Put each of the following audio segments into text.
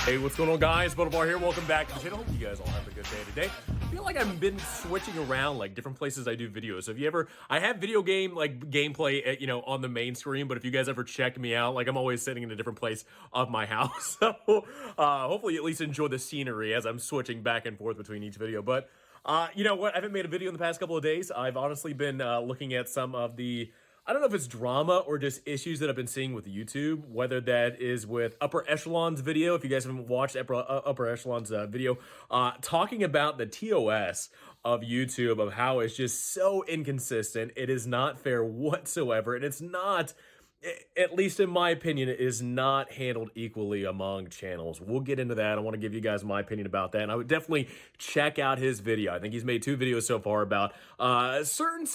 Hey, what's going on, guys? Butterbar here. Welcome back to the channel. Hope you guys all have a good day today. I feel like I've been switching around, like, different places I do videos. So if you ever, I have video game, like, gameplay, on the main screen, but if you guys ever check me out, like, I'm always sitting in a different place of my house. So, hopefully you at least enjoy the scenery as I'm switching back and forth between each video. But, you know what? I haven't made a video in the past couple of days. I've honestly been looking at some of the, I don't know if it's drama or just issues that I've been seeing with YouTube, whether that is with Upper Echelon's video. If you guys haven't watched Upper Echelon's video, talking about the TOS of YouTube, of how it's just so inconsistent. It is not fair whatsoever, and it's not, at least in my opinion, it is not handled equally among channels. We'll get into that. I want to give you guys my opinion about that, and I would definitely check out his video. I think he's made 2 videos so far about certain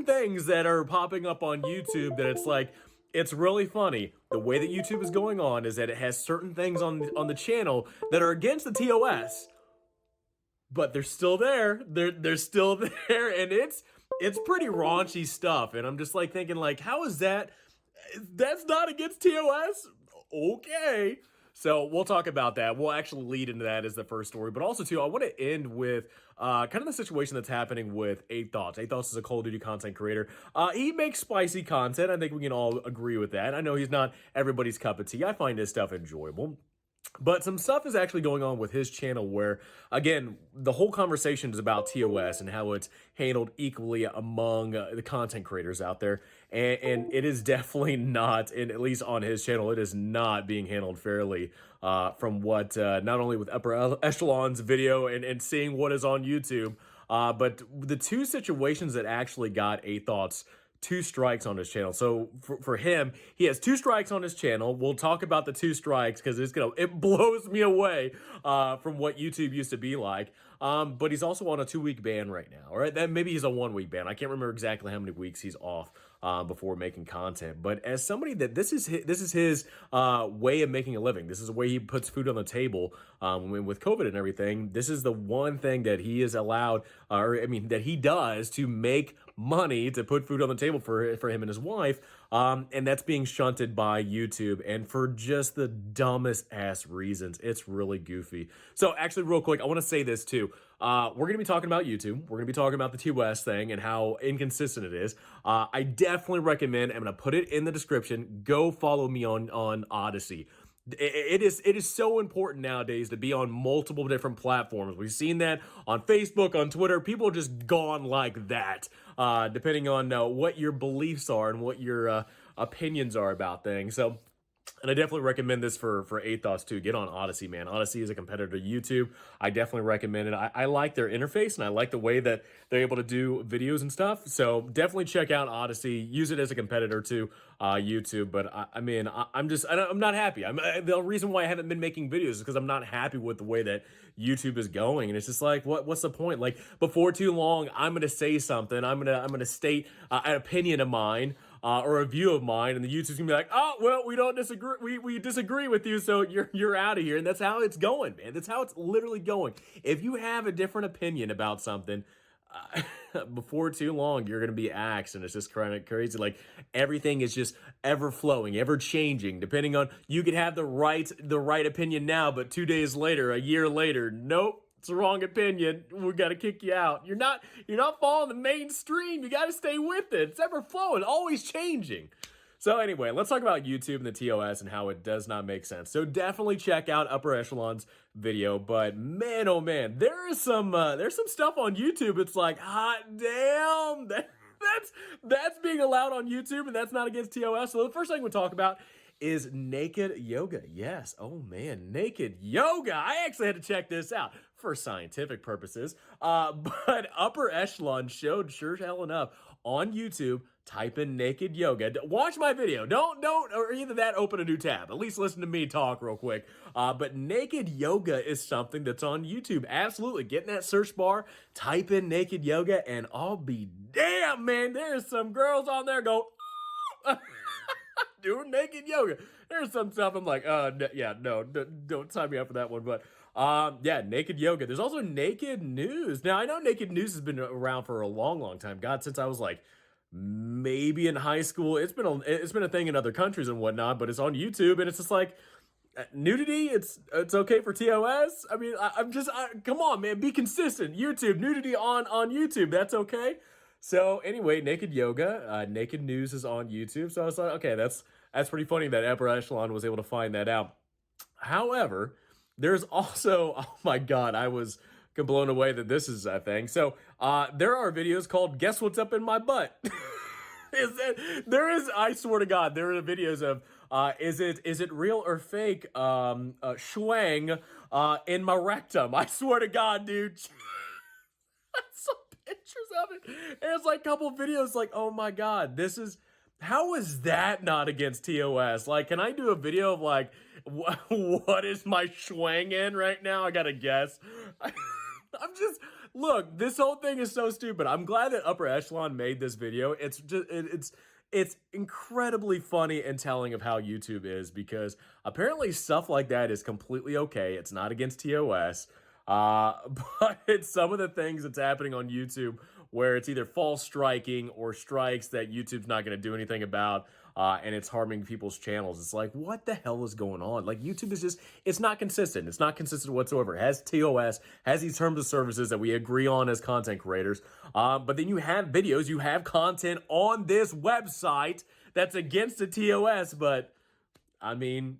things that are popping up on YouTube that it's like, it's really funny. The way that YouTube is going on is that it has certain things on the channel that are against the TOS, but they're still there. They're still there, and it's pretty raunchy stuff. And I'm just like thinking, like, how is that? That's not against TOS? Okay. So we'll talk about that. We'll actually lead into that as the first story. But also, too, I want to end with kind of the situation that's happening with 8 Thoughts. 8 Thoughts is a Call of Duty content creator. He makes spicy content. I think we can all agree with that. I know he's not everybody's cup of tea. I find his stuff enjoyable. But some stuff is actually going on with his channel where, again, the whole conversation is about TOS and how it's handled equally among the content creators out there. And it is definitely not, and at least on his channel, it is not being handled fairly from what, not only with Upper Echelon's video and seeing what is on YouTube, but the 2 situations that actually got 8 Thoughts 2 strikes on his channel. So for him, he has 2 strikes on his channel. We'll talk about the 2 strikes because it blows me away from what YouTube used to be like. But he's also on a 2-week ban right now. All right, then maybe he's a 1-week ban. I can't remember exactly how many weeks he's off before making content. But as somebody that this is his way of making a living. This is the way he puts food on the table. With COVID and everything, this is the one thing that he is allowed, that he does to make money, to put food on the table for him and his wife, and that's being shunted by YouTube, and for just the dumbest ass reasons. It's really goofy. So actually, real quick, I want to say this too. We're going to be talking about YouTube. We're going to be talking about the TOS thing and how inconsistent it is. I definitely recommend, I'm going to put it in the description, go follow me on Odyssey. It is so important nowadays to be on multiple different platforms. We've seen that on Facebook, on Twitter. People are just gone like that, depending on what your beliefs are and what your opinions are about things. So, and I definitely recommend this for 8 Thoughts too. Get on Odyssey, man. Odyssey is a competitor to YouTube. I definitely recommend it. I like their interface, and I like the way that they're able to do videos and stuff. So definitely check out Odyssey. Use it as a competitor to YouTube. But I'm not happy. The reason why I haven't been making videos is because I'm not happy with the way that YouTube is going. And it's just like, what's the point? Like, before too long, I'm gonna say something. I'm gonna state an opinion of mine. Or a view of mine, and the YouTube's gonna be like, oh, well, we don't disagree, we disagree with you, so you're out of here. And that's how it's going, man. That's how it's literally going. If you have a different opinion about something, before too long, you're gonna be axed, and it's just kind of crazy. Like, everything is just ever flowing, ever changing, depending on, you could have the right opinion now, but 2 days later, a year later, nope. It's the wrong opinion. We got to kick you out. You're not following the mainstream. You got to stay with it. It's ever flowing, always changing. So anyway, let's talk about YouTube and the TOS and how it does not make sense. So definitely check out Upper Echelon's video. But man, oh man, there's some stuff on YouTube. It's like, hot damn, that's being allowed on YouTube, and that's not against TOS. So the first thing we'll talk about is naked yoga. Yes. Oh man, naked yoga. I actually had to check this out for scientific purposes. But Upper Echelon showed sure hell enough on YouTube. Type in naked yoga. Watch my video. Don't, or either that, open a new tab. At least listen to me talk real quick. But naked yoga is something that's on YouTube. Absolutely. Get in that search bar, type in naked yoga, and I'll be damn, man. There's some girls on there go, doing naked yoga. There's some stuff I'm like, yeah, no, don't sign me up for that one. But yeah, naked yoga. There's also naked news. Now, I know naked news has been around for a long time. God, since I was like maybe in high school. It's been a thing in other countries and whatnot, but it's on YouTube, and it's just like, Nudity, it's okay for TOS. I mean, come on, man, be consistent. YouTube nudity on YouTube, that's okay. So anyway, naked yoga, naked news is on YouTube. So I was like, okay, that's pretty funny that Upper Echelon was able to find that out. However, there's also, oh my God, I was blown away that this is a thing. So there are videos called "Guess What's Up in My Butt." There is, I swear to God, there are videos of is it real or fake schwang in my rectum. I swear to God, dude. I saw pictures of it. And it's like a couple videos like, oh my God, how is that not against TOS? Like, can I do a video of like, what is my schwang in right now? I gotta guess. Look, this whole thing is so stupid. I'm glad that Upper Echelon made this video. It's incredibly funny and telling of how YouTube is, because apparently stuff like that is completely okay. It's not against TOS. But it's some of the things that's happening on YouTube where it's either false striking or strikes that YouTube's not going to do anything about, and it's harming people's channels. It's like, what the hell is going on? Like, YouTube is it's not consistent. It's not consistent whatsoever. It has TOS, has these terms of services that we agree on as content creators. But then you have videos, you have content on this website that's against the TOS, but I mean,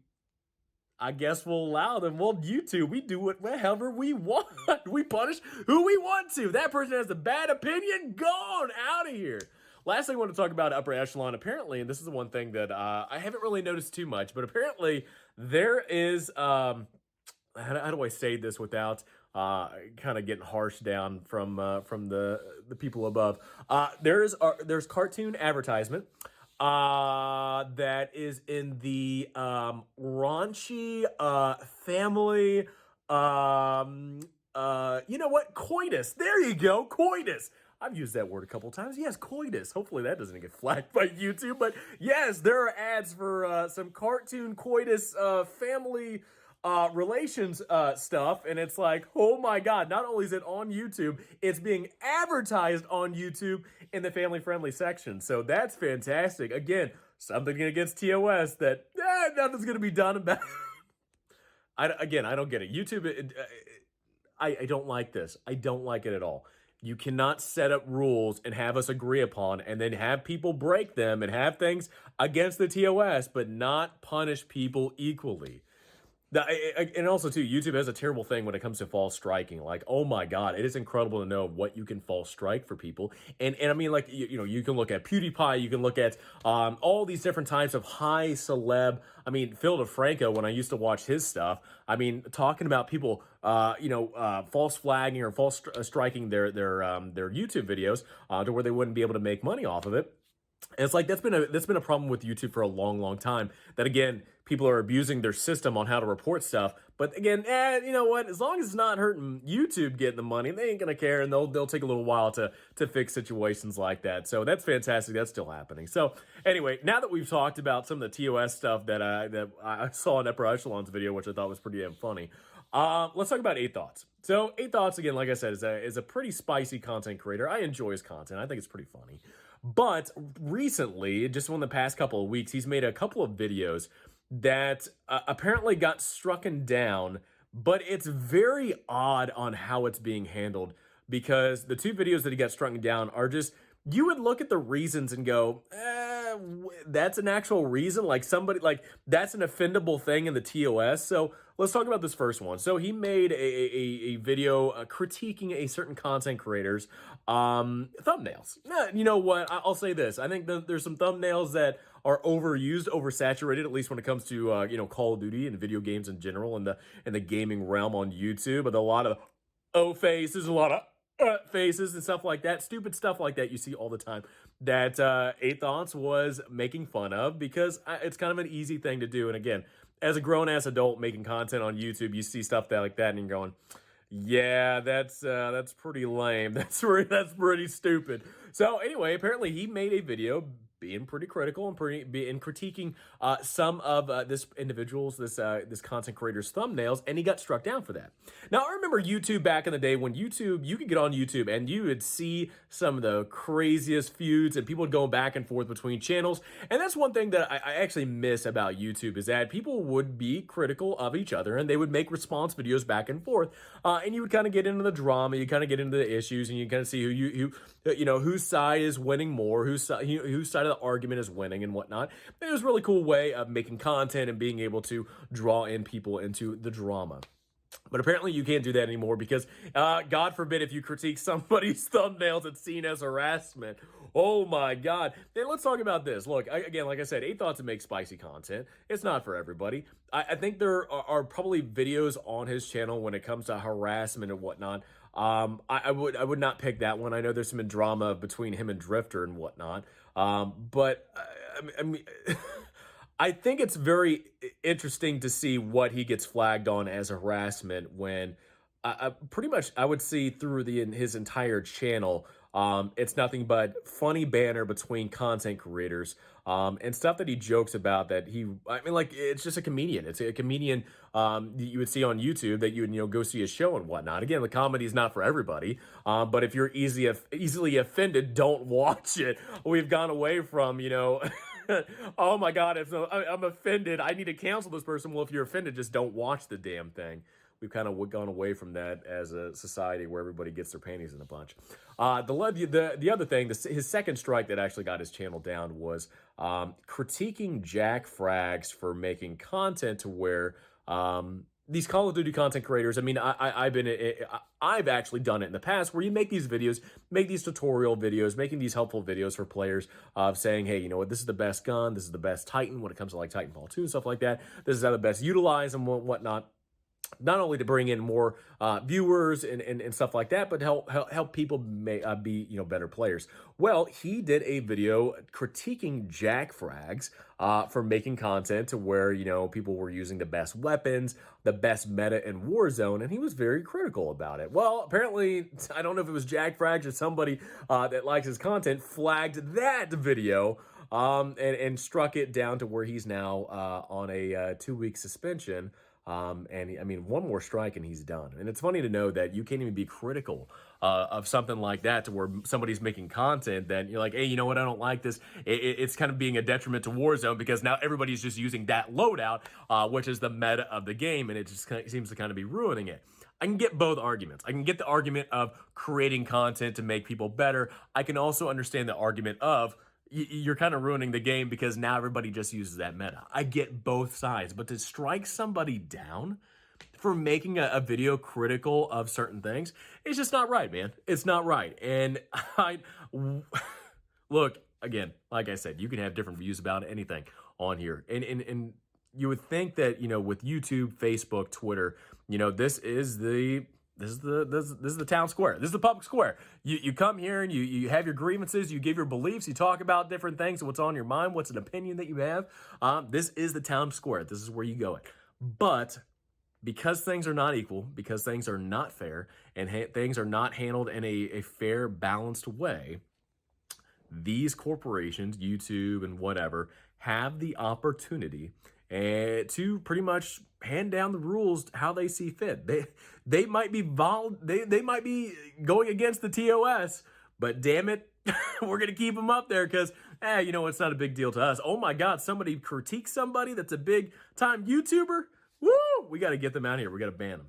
I guess we'll allow them. Well, YouTube, we do whatever we want. We punish who we want to. That person has a bad opinion, gone out of here. Last thing I want to talk about Upper Echelon, apparently, and this is the one thing that I haven't really noticed too much, but apparently there is, how do I say this without kind of getting harsh down from the people above? There's cartoon advertisement that is in the raunchy family, you know what, coitus, there you go, coitus. I've used that word a couple times. Yes, coitus. Hopefully that doesn't get flagged by YouTube, but yes, there are ads for some cartoon coitus family relations stuff, and it's like, oh my God, not only is it on YouTube, it's being advertised on YouTube in the family friendly section. So that's fantastic. Again, something against TOS that nothing's gonna be done about. I don't get it. YouTube, I don't like this. I don't like it at all. You cannot set up rules and have us agree upon and then have people break them and have things against the TOS, but not punish people equally. And also, too, YouTube has a terrible thing when it comes to false striking. Like, oh my God, it is incredible to know what you can false strike for people. And I mean, like, you know, you can look at PewDiePie, you can look at all these different types of high celeb. I mean, Phil DeFranco, when I used to watch his stuff, I mean, talking about people, false flagging or false striking their YouTube videos to where they wouldn't be able to make money off of it. And it's like that's been a problem with YouTube for a long time. That again, people are abusing their system on how to report stuff. But again, you know what? As long as it's not hurting YouTube getting the money, they ain't gonna care, and they'll take a little while to fix situations like that. So that's fantastic. That's still happening. So anyway, now that we've talked about some of the TOS stuff that I saw in Upper Echelon's video, which I thought was pretty damn funny. Let's talk about 8 Thoughts. So 8 Thoughts, again, like I said, is a pretty spicy content creator. I enjoy his content. I think it's pretty funny. But recently, just in the past couple of weeks, he's made a couple of videos that apparently got strucken down, but it's very odd on how it's being handled, because the 2 videos that he got struck down are just, you would look at the reasons and go, that's an actual reason? Like somebody, like that's an offendable thing in the TOS? So let's talk about this first one. So he made a video critiquing a certain content creator's thumbnails. You know what? I'll say this. I think there's some thumbnails that are overused, oversaturated, at least when it comes to, Call of Duty and video games in general and the gaming realm on YouTube. But a lot of faces, a lot of faces and stuff like that, stupid stuff like that you see all the time, that 8 Thoughts was making fun of, because it's kind of an easy thing to do. And again, as a grown-ass adult making content on YouTube, you see stuff like that and you're going, yeah, that's pretty lame. That's pretty stupid. So anyway, apparently he made a video being pretty critical and critiquing some of this individual's this content creator's thumbnails, and he got struck down for that. Now, I remember YouTube back in the day when you could get on YouTube and you would see some of the craziest feuds and people going back and forth between channels. And that's one thing that I actually miss about YouTube, is that people would be critical of each other and they would make response videos back and forth. And you would kind of get into the drama, you kind of get into the issues, and you kind of see whose side is winning more, whose side of the argument is winning and whatnot. And it was a really cool way of making content and being able to draw in people into the drama. But apparently you can't do that anymore because, God forbid, if you critique somebody's thumbnails, it's seen as harassment. Oh my God. Then let's talk about this. Look, again, like I said, 8 thoughts to make spicy content. It's not for everybody. I think there are probably videos on his channel when it comes to harassment and whatnot. I would not pick that one. I know there's some drama between him and Drifter and whatnot. But I mean, I think it's very interesting to see what he gets flagged on as harassment when pretty much I would see through his entire channel. It's nothing but funny banter between content creators and stuff that he jokes about that it's just a comedian. It's a comedian you would see on YouTube that you would, go see a show and whatnot. Again, the comedy is not for everybody, but if you're easily offended, don't watch it. We've gone away from, oh my God, if I'm offended, I need to cancel this person. Well, if you're offended, just don't watch the damn thing. We've kind of gone away from that as a society where everybody gets their panties in a bunch. The other thing, his second strike that actually got his channel down was critiquing Jack Frags for making content to where these Call of Duty content creators, I've actually done it in the past where you make these videos, make these tutorial videos, making these helpful videos for players of saying, hey, you know what, this is the best gun, this is the best Titan when it comes to like Titanfall 2 and stuff like that. This is how the best utilize and whatnot. Not only to bring in more viewers and stuff like that, but help people be better players. Well, he did a video critiquing Jack Frags for making content to where people were using the best weapons, the best meta in Warzone, and he was very critical about it. Well, apparently, I don't know if it was Jack Frags or somebody that likes his content flagged that video and struck it down to where he's now on a 2-week suspension. One more strike and he's done. And it's funny to know that you can't even be critical of something like that to where somebody's making content that you're like, hey, you know what? I don't like this. It's kind of being a detriment to Warzone because now everybody's just using that loadout, which is the meta of the game. And it just seems to kind of be ruining it. I can get both arguments. I can get the argument of creating content to make people better. I can also understand the argument of you're kind of ruining the game because now everybody just uses that meta. I get both sides, but to strike somebody down for making a video critical of certain things, it's just not right, man. It's not right. And look, again, like I said, you can have different views about anything on here. And you would think that, with YouTube, Facebook, Twitter, this is the town square. This is the public square. You come here and you have your grievances, you give your beliefs, you talk about different things, what's on your mind, what's an opinion that you have. This is the town square. This is where you go. But because things are not equal, because things are not fair, and things are not handled in a fair, balanced way, these corporations, YouTube and whatever, have the opportunity to pretty much hand down the rules how they see fit. They might be they might be going against the TOS, but damn it, we're gonna keep them up there because it's not a big deal to us. Oh my God, somebody critiques somebody that's a big time YouTuber. Woo! We got to get them out of here. We got to ban them.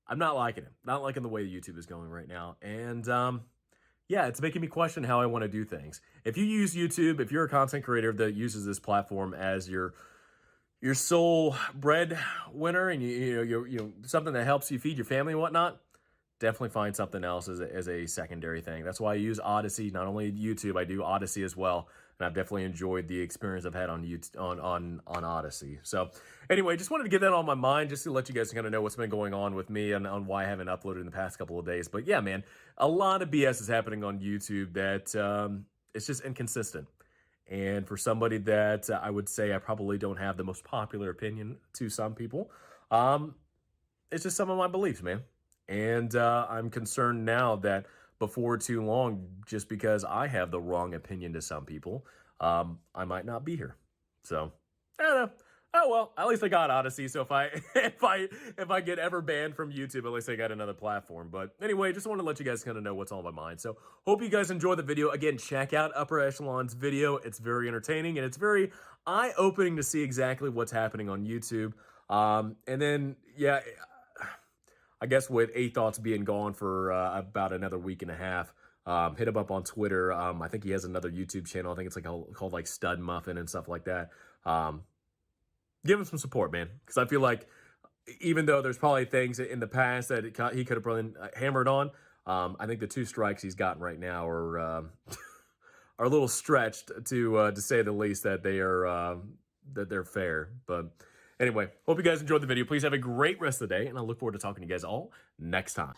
I'm not liking it. Not liking the way YouTube is going right now, and it's making me question how I want to do things. If you use YouTube, if you're a content creator that uses this platform as your sole breadwinner and you something that helps you feed your family and whatnot, definitely find something else as a secondary thing. That's why I use Odyssey. Not only YouTube, I do Odyssey as well, and I've definitely enjoyed the experience I've had on YouTube, on Odyssey. So anyway, just wanted to get that on my mind just to let you guys kind of know what's been going on with me and on why I haven't uploaded in the past couple of days. But yeah, man, a lot of BS is happening on YouTube that it's just inconsistent. And for somebody that I would say I probably don't have the most popular opinion to some people, it's just some of my beliefs, man. And I'm concerned now that before too long, just because I have the wrong opinion to some people, I might not be here. So, I don't know. Oh well, at least I got Odyssey. So if I if I get ever banned from YouTube, at least I got another platform. But anyway, just want to let you guys kind of know what's on my mind. So hope you guys enjoy the video. Again, check out Upper Echelon's video. It's very entertaining and it's very eye-opening to see exactly what's happening on YouTube. And then yeah, I guess with A Thoughts being gone for about another week and a half. Hit him up on Twitter. I think he has another YouTube channel. I think it's like called like Stud Muffin and stuff like that. Give him some support, man, because I feel like even though there's probably things in the past that he could have probably hammered on, I think the 2 strikes he's gotten right now are are a little stretched to say the least. That they're fair. But anyway, hope you guys enjoyed the video. Please have a great rest of the day, and I look forward to talking to you guys all next time.